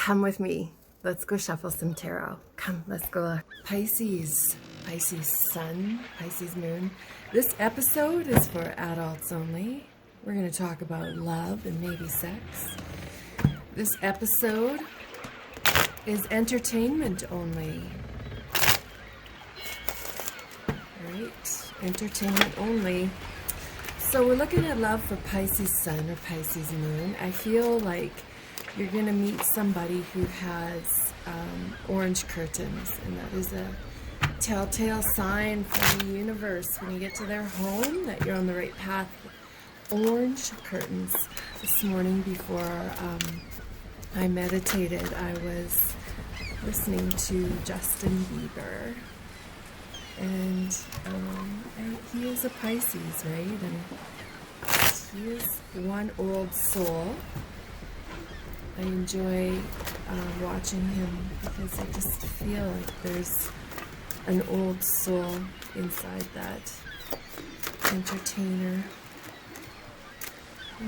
Come with me. Let's go shuffle some tarot. Come, let's go. Pisces, Pisces sun, Pisces moon. This episode is for adults only. We're going to talk about love and maybe sex. This episode is entertainment only. Right? Entertainment only. So we're looking at love for Pisces sun or Pisces moon. I feel like you're going to meet somebody who has orange curtains, and that is a telltale sign from the universe when you get to their home that you're on the right path. Orange curtains. This morning before I meditated, I was listening to Justin Bieber, and he is a Pisces, right? And he is one old soul. I enjoy watching him because I just feel like there's an old soul inside that entertainer.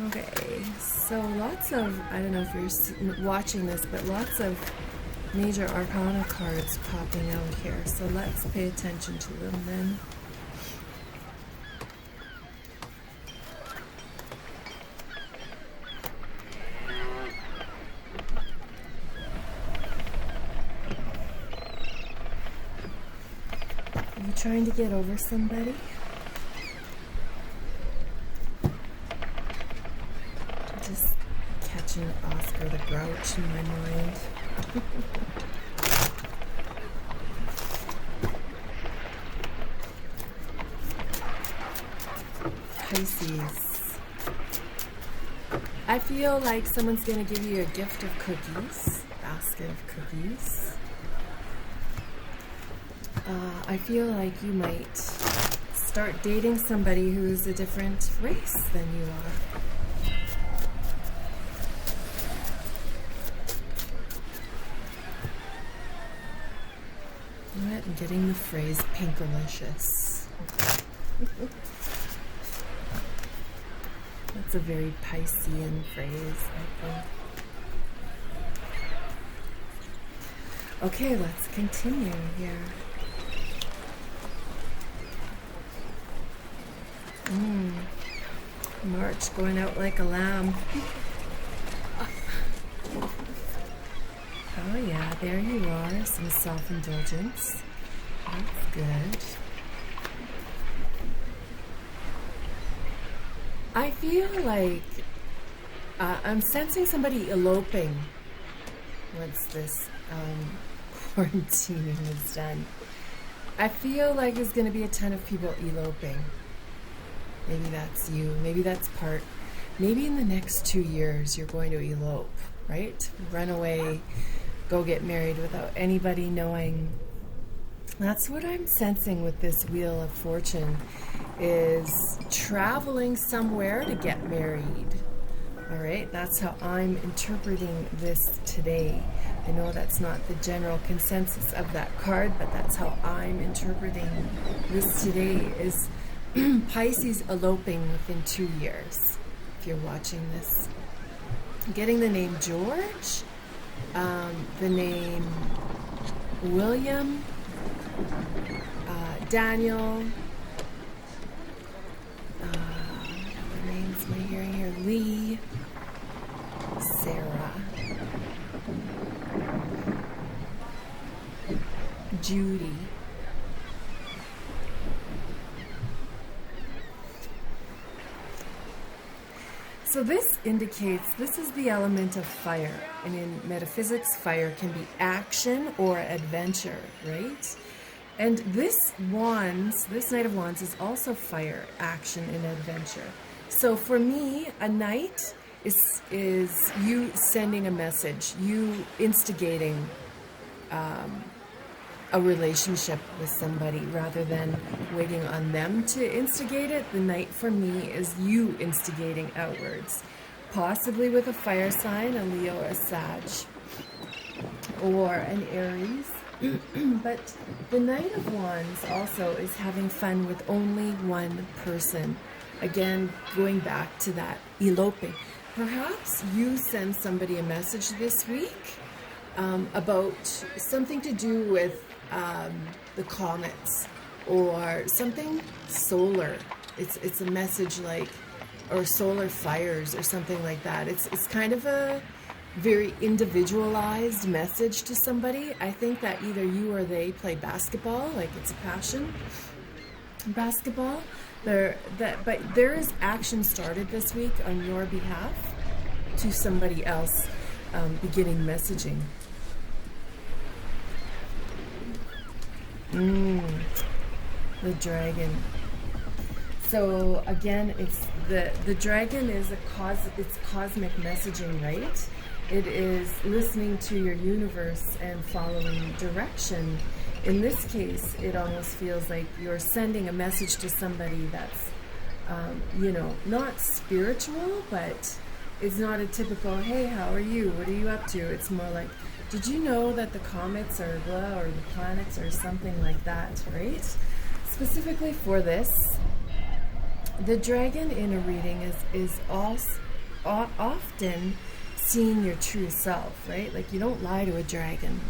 Okay, so lots of, I don't know if you're watching this, but lots of major arcana cards popping out here. So let's pay attention to them then. Are you trying to get over somebody? Just catching Oscar the Grouch in my mind. Pisces. I feel like someone's going to give you a gift of cookies, basket of cookies. I feel like you might start dating somebody who's a different race than you are. What? I'm getting the phrase pinkalicious. That's a very Piscean phrase, I think. Okay, let's continue here. March going out like a lamb. Oh yeah, there you are. Some self-indulgence. That's good. I feel like I'm sensing somebody eloping once this quarantining is done. I feel like there's going to be a ton of people eloping. Maybe that's you. Maybe that's part. Maybe in the next 2 years you're going to elope, right? Run away, go get married without anybody knowing. That's what I'm sensing with this Wheel of Fortune, is traveling somewhere to get married. All right, that's how I'm interpreting this today. I know that's not the general consensus of that card, but that's how I'm interpreting this today, is Pisces eloping within 2 years. If you're watching this, I'm getting the name George, the name William, Daniel, what names am I hearing here? Lee, Sarah, Judy. So this indicates this is the element of fire, and in metaphysics, fire can be action or adventure, right? And this Knight of Wands is also fire, action, and adventure. So for me, a knight is you sending a message, you instigating a relationship with somebody rather than waiting on them to instigate it. The knight for me is you instigating outwards, possibly with a fire sign, a Leo or a Sag, or an Aries. But the Knight of Wands also is having fun with only one person. Again, going back to that eloping. Perhaps you send somebody a message this week about something to do with the comets or something solar. It's a message like, or solar fires or something like that. It's kind of a very individualized message to somebody. I think that either you or they play basketball, like it's a passion, basketball. But there is action started this week on your behalf to somebody else, beginning messaging. The dragon. So again, it's the dragon is it's cosmic messaging, right? It is listening to your universe and following direction. In this case, it almost feels like you're sending a message to somebody that's, not spiritual, but it's not a typical, hey, how are you? What are you up to? It's more like, did you know that the comets are blah, or the planets or something like that, right? Specifically for this, the dragon in a reading is often seeing your true self, right? Like you don't lie to a dragon.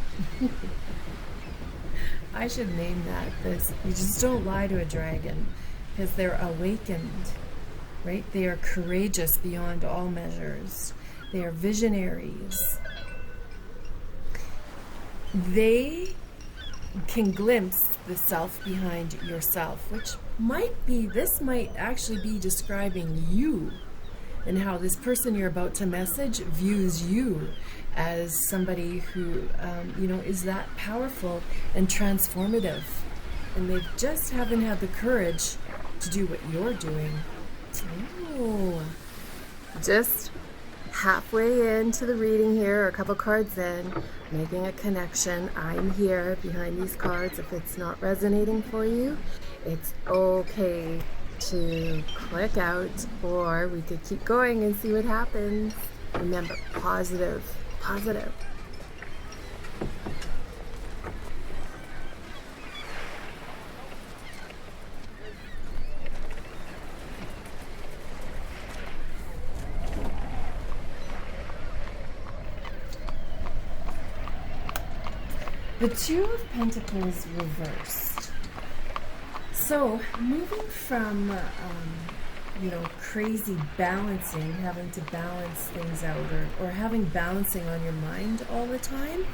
I should name that this. You just don't lie to a dragon because they're awakened, right? They are courageous beyond all measures. They are visionaries. They can glimpse the self behind yourself, which this might actually be describing you and how this person you're about to message views you as somebody who, is that powerful and transformative. And they just haven't had the courage to do what you're doing. Oh, just halfway into the reading here, or a couple cards in, making a connection. I'm here behind these cards. If it's not resonating for you, it's okay to click out, or we could keep going and see what happens. Remember, positive. The Two of Pentacles reversed. So moving from, crazy balancing, having to balance things out, or having balancing on your mind all the time,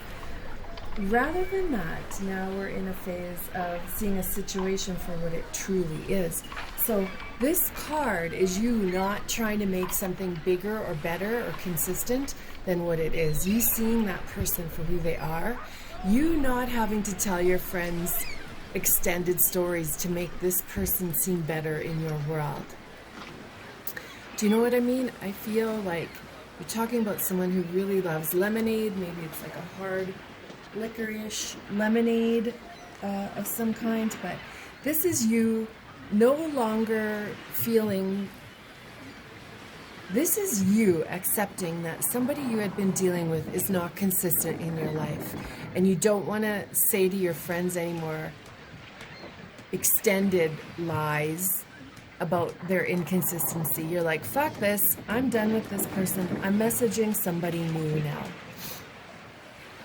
rather than that, now we're in a phase of seeing a situation for what it truly is. So this card is you not trying to make something bigger or better or consistent than what it is. You seeing that person for who they are. You not having to tell your friends extended stories to make this person seem better in your world. Do you know what I mean? I feel like you're talking about someone who really loves lemonade. Maybe it's like a hard licorice lemonade of some kind. But this is you no longer feeling... This is you accepting that somebody you had been dealing with is not consistent in your life. And you don't want to say to your friends anymore extended lies about their inconsistency. You're like, fuck this. I'm done with this person. I'm messaging somebody new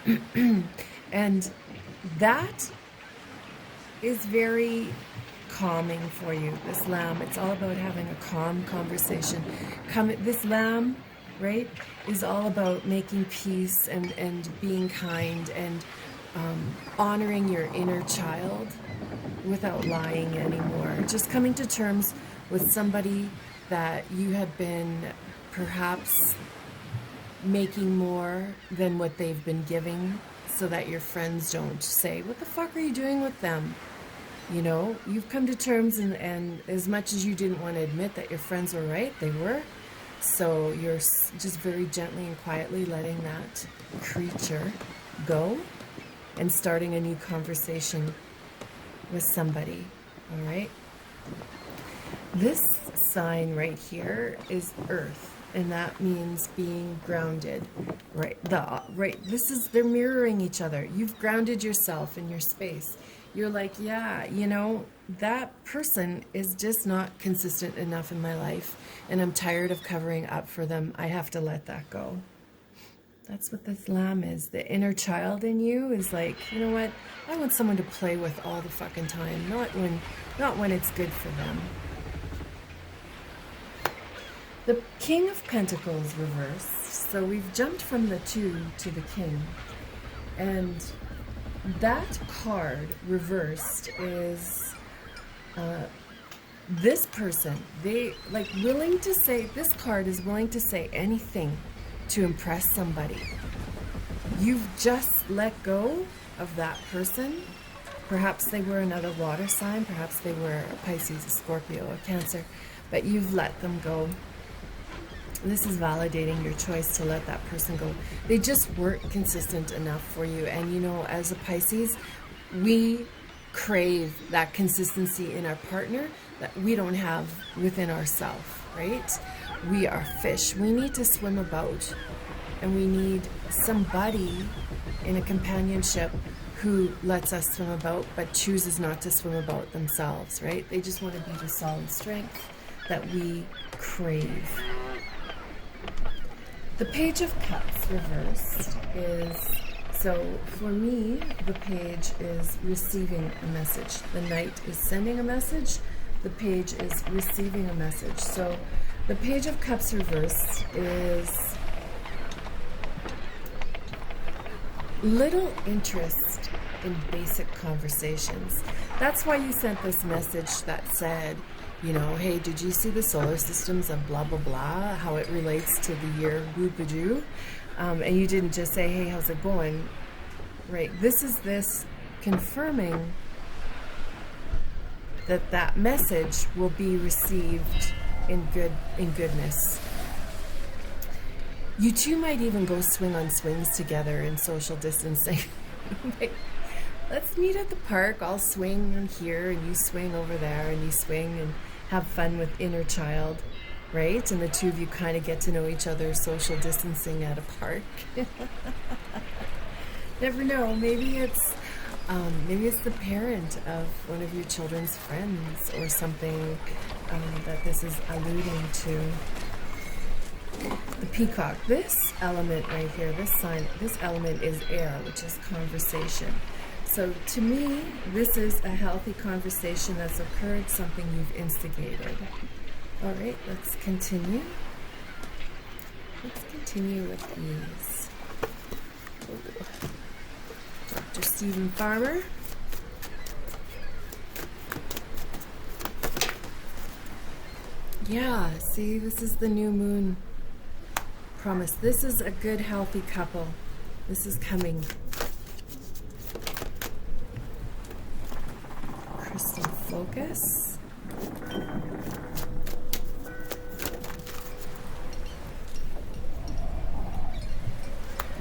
now. And that is very calming for you, this lamb. It's all about having a calm conversation. This lamb, right, is all about making peace and being kind and honoring your inner child without lying anymore. Just coming to terms with somebody that you have been perhaps making more than what they've been giving, so that your friends don't say, what the fuck are you doing with them? You know, you've come to terms, and as much as you didn't want to admit that your friends were right, they were. So you're just very gently and quietly letting that creature go and starting a new conversation with somebody, all right? This sign right here is Earth, and that means being grounded, right? They're mirroring each other. You've grounded yourself in your space. You're like, yeah, you know, that person is just not consistent enough in my life, and I'm tired of covering up for them. I have to let that go. That's what this lamb is. The inner child in you is like, you know what? I want someone to play with all the fucking time, not when it's good for them. The King of Pentacles reversed. So we've jumped from the 2 to the King. And that card reversed is this person. They like willing to say, this card is willing to say anything to impress somebody. You've just let go of that person. Perhaps they were another water sign, perhaps they were a Pisces, a Scorpio, a Cancer, but you've let them go. This is validating your choice to let that person go. They just weren't consistent enough for you. And you know, as a Pisces, we crave that consistency in our partner that we don't have within ourselves, right? We are fish. We need to swim about, and we need somebody in a companionship who lets us swim about but chooses not to swim about themselves, right? They just want to be the solid strength that we crave. The Page of Cups reversed is, so for me, the page is receiving a message. The Knight is sending a message. The page is receiving a message. So the Page of Cups reversed is little interest in basic conversations. That's why you sent this message that said, you know, hey, did you see the solar systems of blah, blah, blah, how it relates to the year whoop-a-doo? And you didn't just say, hey, how's it going? Right, this is this confirming that that message will be received in goodness. You two might even go swing on swings together in social distancing. Like, let's meet at the park. I'll swing here and you swing over there, and you swing and have fun with inner child, right? And the two of you kind of get to know each other social distancing at a park. Never know, maybe it's the parent of one of your children's friends or something that this is alluding to. The peacock, this element right here, this sign, this element is air, which is conversation. So to me, this is a healthy conversation that's occurred, something you've instigated. All right, let's continue. Let's continue with these. Oh. Dr. Stephen Farmer. Yeah, see, this is the new moon promise. This is a good, healthy couple. This is coming. Crystal focus.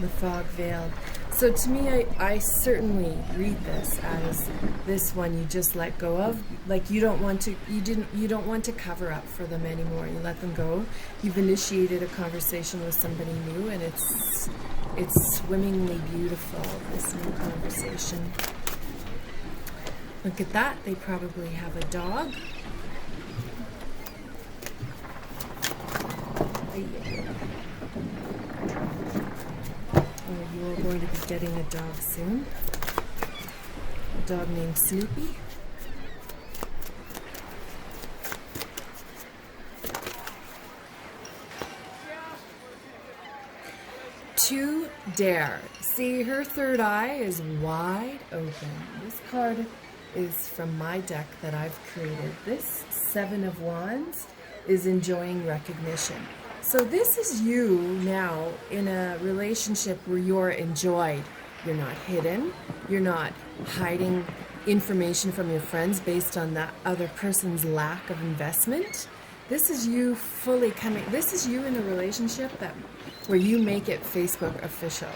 The fog veiled. So to me, I certainly read this as this one you just let go of. Like you don't want to cover up for them anymore. You let them go. You've initiated a conversation with somebody new, and it's swimmingly beautiful, this new conversation. Look at that. They probably have a dog. You're going to be getting a dog soon. A dog named Snoopy. To dare. See, her third eye is wide open. This card is from my deck that I've created. This Seven of Wands is enjoying recognition. So this is you now in a relationship where you're enjoyed. You're not hidden. You're not hiding information from your friends based on that other person's lack of investment. This is you fully coming. This is you in a relationship where you make it Facebook official.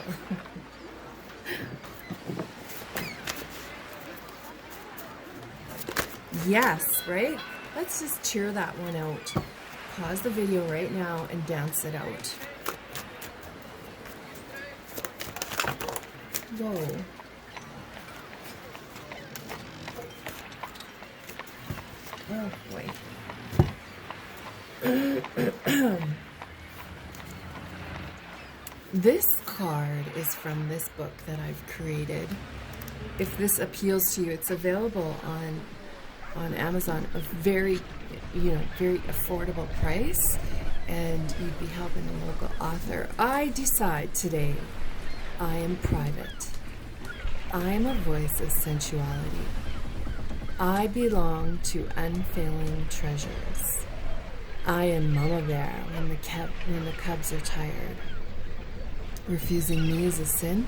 Yes, right? Let's just cheer that one out. Pause the video right now and dance it out. Whoa. Oh boy. This card card is from this book that I've created. If this appeals to you, it's available on Amazon, a very affordable price, and you'd be helping a local author. I decide today I am private. I am a voice of sensuality. I belong to unfailing treasures. I am Mama Bear when the cubs are tired. Refusing me is a sin.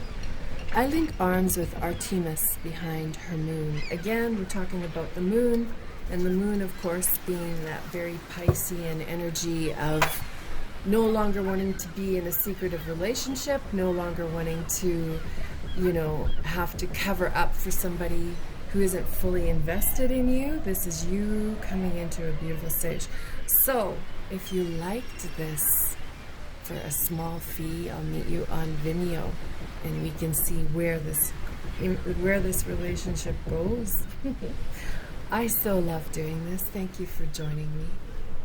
I link arms with Artemis behind her moon. Again, we're talking about the moon, and the moon, of course, being that very Piscean energy of no longer wanting to be in a secretive relationship, no longer wanting to, have to cover up for somebody who isn't fully invested in you. This is you coming into a beautiful stage. So, if you liked this, for a small fee, I'll meet you on Vimeo, and we can see where this relationship goes. I so love doing this. Thank you for joining me.